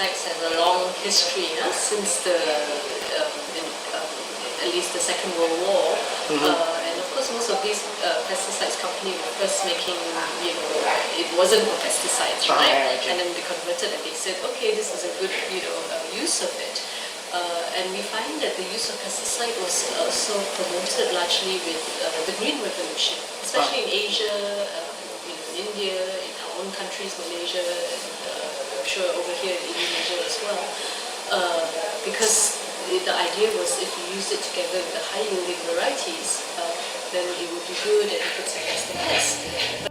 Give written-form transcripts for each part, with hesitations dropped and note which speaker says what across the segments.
Speaker 1: pesticides has a long history since at least the Second World War. And of course, most of these pesticides companies were first making, it wasn't for pesticides, right? And then they converted and they said, okay, this is a good, use of it. And we find that the use of pesticide was also promoted largely with the Green Revolution, especially in Asia, in India, in our own countries, Malaysia, and I'm sure over here in Indonesia as well. Because the idea was if you use it together with the high-yielding varieties, then it would be good and it could suppress the pests.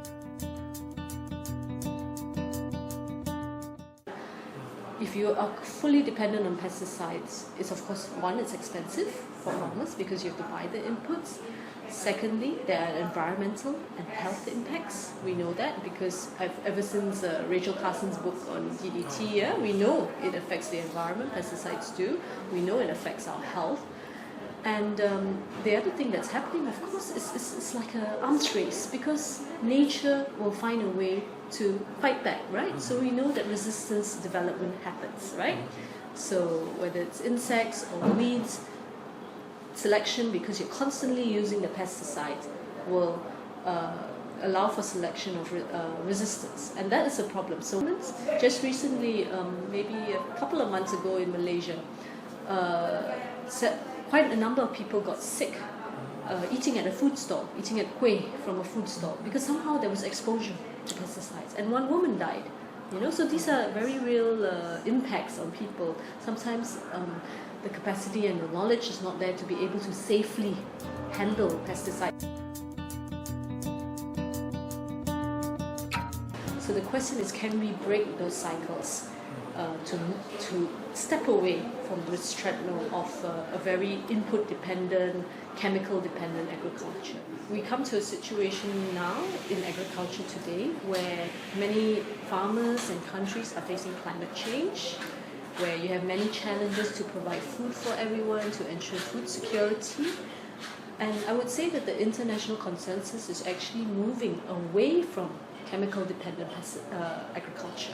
Speaker 1: If you are fully dependent on pesticides, it's of course, one, it's expensive for farmers because you have to buy the inputs. Secondly, there are environmental and health impacts. We know that because ever since Rachel Carson's book on DDT, we know it affects the environment, pesticides do. We know it affects our health. And the other thing that's happening, of course, is like an arms race because nature will find a way to fight back, right? So we know that resistance development happens, right? So whether it's insects or weeds, selection, because you're constantly using the pesticide, will allow for selection of resistance, and that is a problem. So just recently, maybe a couple of months ago in Malaysia, quite a number of people got sick eating at a food stall, eating at kueh from a food stall, because somehow there was exposure to pesticides, and one woman died. So these are very real impacts on people. Sometimes the capacity and the knowledge is not there to be able to safely handle pesticides. So the question is, can we break those cycles to step away from this treadmill of a very input-dependent, chemical-dependent agriculture? We come to a situation now in agriculture today where many farmers and countries are facing climate change, where you have many challenges to provide food for everyone, to ensure food security. And I would say that the international consensus is actually moving away from chemical-dependent agriculture.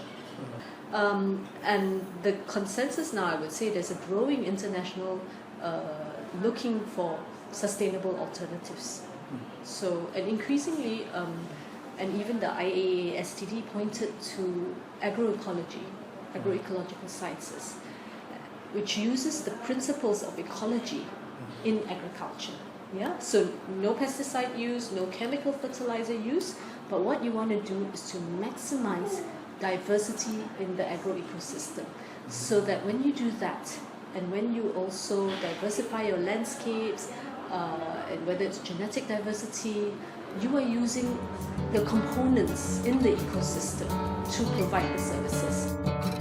Speaker 1: And the consensus now, I would say, there's a growing international looking for sustainable alternatives. So, and increasingly, and even the IAA STD pointed to agroecology, agroecological sciences, which uses the principles of ecology in agriculture. So no pesticide use, no chemical fertilizer use, but what you want to do is to maximize diversity in the agroecosystem, so that when you do that, and when you also diversify your landscapes, and whether it's genetic diversity, you are using the components in the ecosystem to provide the services.